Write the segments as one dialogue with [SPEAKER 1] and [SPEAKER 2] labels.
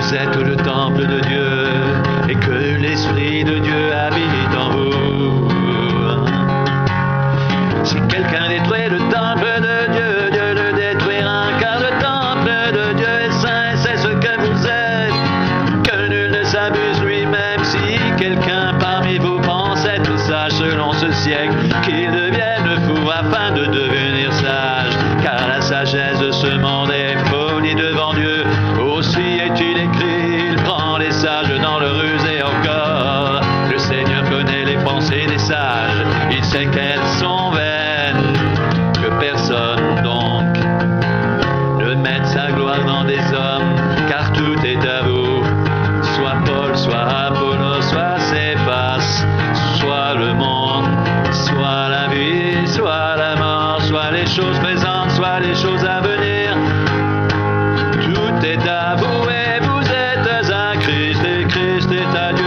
[SPEAKER 1] vous êtes le temple de Dieu et que l'Esprit de Dieu habite en vous. Si quelqu'un détruit le temple de Dieu, Dieu le détruira, car le temple de Dieu est saint, c'est ce que vous êtes. Que nul ne s'abuse lui-même. Si quelqu'un parmi vous pense être sage selon ce siècle, qu'il devienne fou afin de devenir sage. Car la sagesse de ce monde est folie devant Dieu. Aussi est-il écrit, il prend les sages dans leur ruse et encore. Le Seigneur connaît les pensées des sages, il sait qu'elles sont vaines. Que personne donc ne mette sa gloire dans des hommes, car tout est à vous. Soit Paul, soit Apollos, soit Céphas, soit le monde, soit la vie, soit la mort, soit les choses présentes, soit les choses à venir. Tout est à vous et vous êtes à Christ et Christ est à Dieu.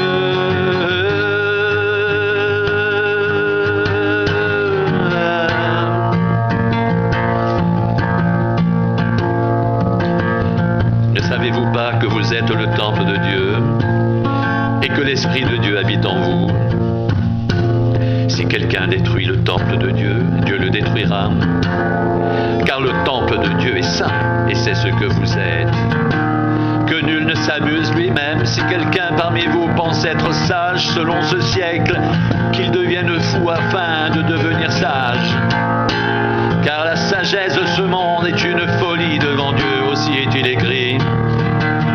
[SPEAKER 1] Ne savez-vous pas que vous êtes le temple de Dieu et que l'Esprit de Dieu habite en vous? Si quelqu'un détruit le temple de Dieu, Dieu le détruira. Car le temple de Dieu est saint, et c'est ce que vous êtes. Que nul ne s'abuse lui-même. Si quelqu'un parmi vous pense être sage selon ce siècle, qu'il devienne fou afin de devenir sage. Car la sagesse de ce monde est une folie devant Dieu, aussi est-il écrit.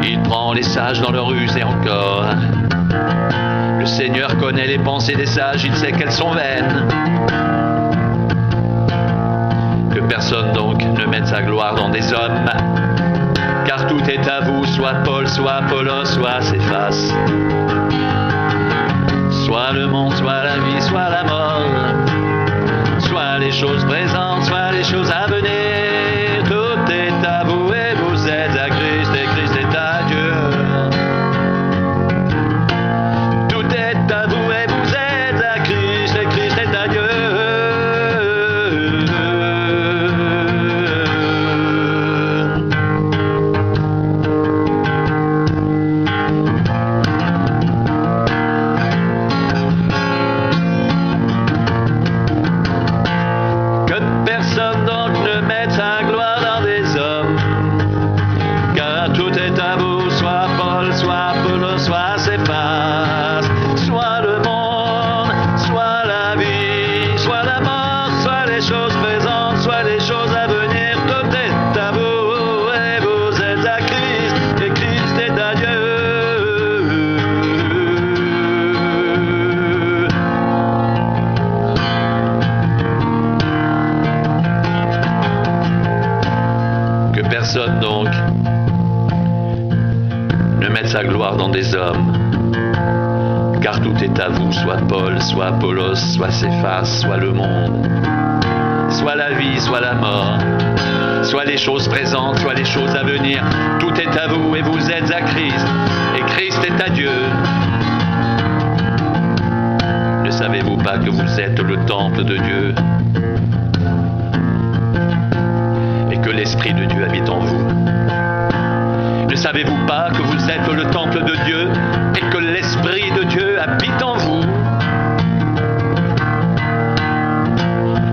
[SPEAKER 1] Il prend les sages dans leur ruse et encore. Le Seigneur connaît les pensées des sages, il sait qu'elles sont vaines. Que personne donc ne mette sa gloire dans des hommes, car tout est à vous, soit Paul, soit Apollos, soit Céphas. Soit le monde, soit la vie, soit la mort, soit les choses présentes, soit les choses à venir. Tout est à vous et vous êtes à Christ et Christ est à Dieu. Tout est à vous et vous êtes à Christ et Christ est à Dieu. Personne donc ne mette sa gloire dans des hommes, car tout est à vous, soit Paul, soit Apollos, soit Céphas, soit le monde, soit la vie, soit la mort, soit les choses présentes, soit les choses à venir. Tout est à vous et vous êtes à Christ, et Christ est à Dieu. Ne savez-vous pas que vous êtes le temple de Dieu et que l'Esprit de Dieu habite en vous? Ne savez-vous pas que vous êtes le temple de Dieu et que l'Esprit de Dieu habite en vous?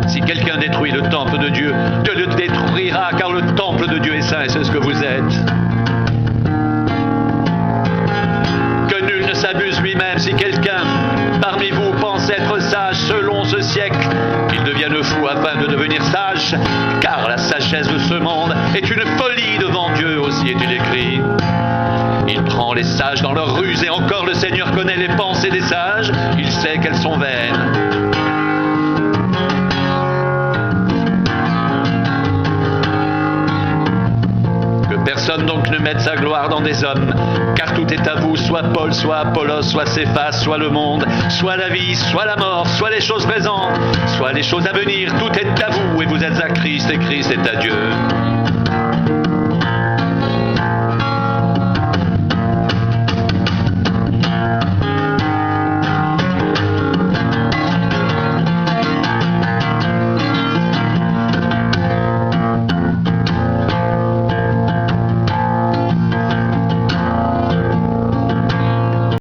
[SPEAKER 1] Si quelqu'un détruit le temple de Dieu, Dieu le détruira, car le temple de Dieu est saint et c'est ce que vous êtes. Que nul ne s'abuse lui-même. Si quelqu'un parmi vous pense être sage selon ce siècle, qu'il devienne fou afin de devenir sage, car la sagesse de ce monde est une folie devant Dieu, aussi est-il écrit. Il prend les sages dans leur ruse et encore le Seigneur connaît les pensées des sages, il sait qu'elles sont vaines. Personne donc ne mette sa gloire dans des hommes, car tout est à vous, soit Paul, soit Apollos, soit Céphas, soit le monde, soit la vie, soit la mort, soit les choses présentes, soit les choses à venir. Tout est à vous et vous êtes à Christ et Christ est à Dieu.